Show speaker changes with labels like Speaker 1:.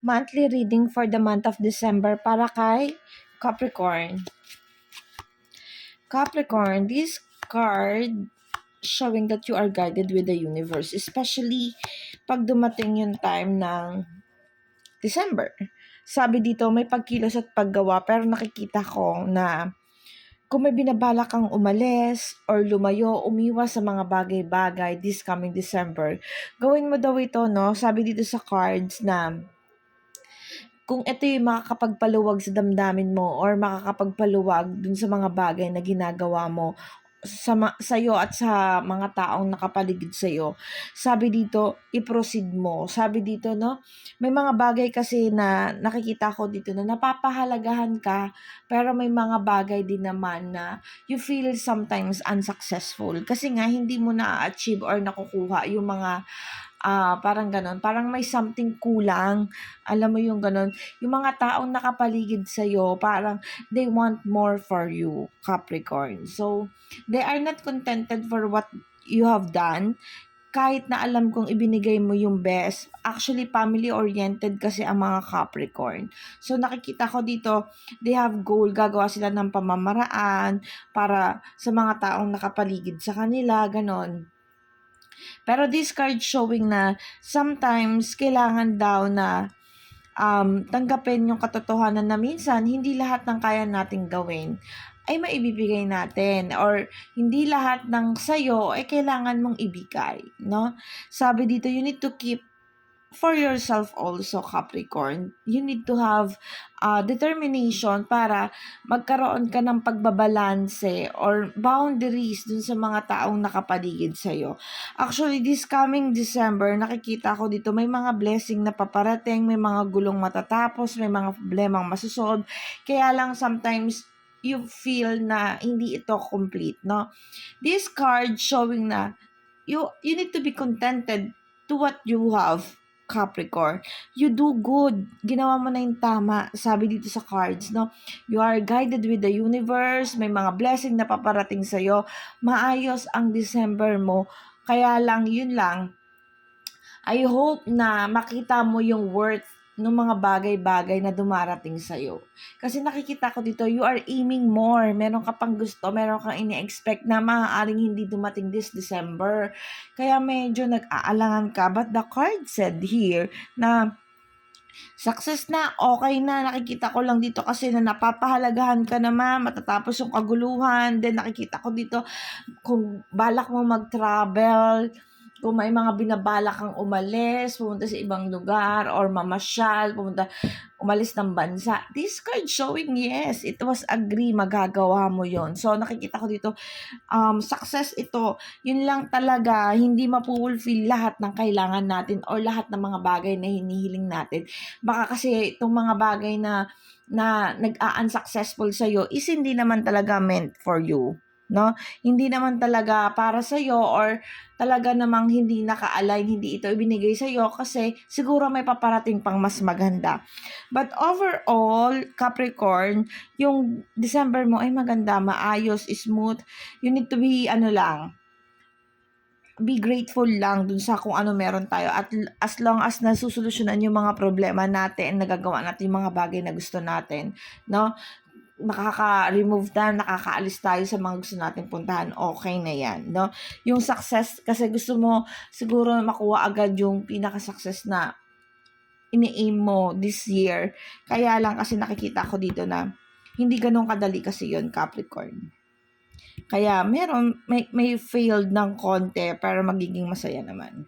Speaker 1: Monthly reading for the month of December para kay Capricorn. Capricorn, this card showing that you are guided with the universe, especially pag dumating yung time ng December. Sabi dito, may pagkilos at paggawa, pero nakikita ko na kung may binabala kang umalis or lumayo, umiwas sa mga bagay-bagay this coming December, gawin mo daw ito, no? Sabi dito sa cards na kung ito yung makakapagpaluwag sa damdamin mo or makakapagpaluwag dun sa mga bagay na ginagawa mo sa'yo at sa mga taong nakapaligid sa'yo. Sabi dito, i-proceed mo. Sabi dito, no, may mga bagay kasi na nakikita ko dito na napapahalagahan ka, pero may mga bagay din naman na you feel sometimes unsuccessful. Kasi nga, hindi mo na-achieve or nakukuha yung mga parang ganon. Parang may something kulang. Alam mo yung ganon. Yung mga taong nakapaligid sa'yo, parang they want more for you, Capricorn. So, they are not contented for what you have done. Kahit na alam kong ibinigay mo yung best, actually family-oriented kasi ang mga Capricorn. So nakikita ko dito, they have goal, gagawa sila ng pamamaraan para sa mga taong nakapaligid sa kanila, ganon. Pero this card showing na sometimes kailangan daw na tanggapin yung katotohanan na minsan hindi lahat ng kaya nating gawin ay maibibigay natin or hindi lahat ng sayo ay kailangan mong ibigay, no? Sabi dito, you need to keep for yourself also, Capricorn. You need to have determination para magkaroon ka ng pagbabalanse or boundaries dun sa mga taong nakapaligid sa'yo. Actually, this coming December, nakikita ko dito may mga blessing na paparating, may mga gulong matatapos, may mga problemang masusolve. Kaya lang sometimes you feel na hindi ito complete, no? This card showing na you need to be contented to what you have, Capricorn. You do good. Ginawa mo na yung tama. Sabi dito sa cards, no? You are guided with the universe. May mga blessing na paparating sa'yo. Maayos ang December mo. Kaya lang, yun lang. I hope na makita mo yung worth ng mga bagay-bagay na dumarating sa'yo. Kasi nakikita ko dito, you are aiming more. Meron ka pang gusto, meron kang ini-expect na maaaring hindi dumating this December. Kaya medyo nag-aalangan ka. But the card said here na success na, okay na, nakikita ko lang dito kasi na napapahalagahan ka naman, matatapos yung kaguluhan, then nakikita ko dito kung balak mo mag-travel, kung may mga binabala kang umalis, pumunta sa ibang lugar, or mamasyal, umalis ng bansa. This card showing, yes, it was agree, magagawa mo yon. So, nakikita ko dito, success ito. Yun lang talaga, hindi mapufulfill lahat ng kailangan natin or lahat ng mga bagay na hinihiling natin. Baka kasi itong mga bagay na nag-unsuccessful sa'yo is hindi naman talaga meant for you. No? Hindi naman talaga para sa iyo or talaga namang hindi naka-align, hindi ito ibinigay sa iyo kasi siguro may paparating pang mas maganda. But overall, Capricorn, yung December mo ay maganda, maayos, smooth. You need to be be grateful lang dun sa kung ano meron tayo at as long as nasusolusyonan yung mga problema natin, nagagawa natin yung mga bagay na gusto natin, no? Nakaka-remove tayo, nakakaalis tayo sa mga gusto natin puntahan, okay na yan, no? Yung success, kasi gusto mo siguro makuha agad yung pinaka-success na ini-aim mo this year. Kaya lang kasi nakikita ko dito na hindi ganun kadali kasi yon, Capricorn. Kaya may failed ng konti pero magiging masaya naman.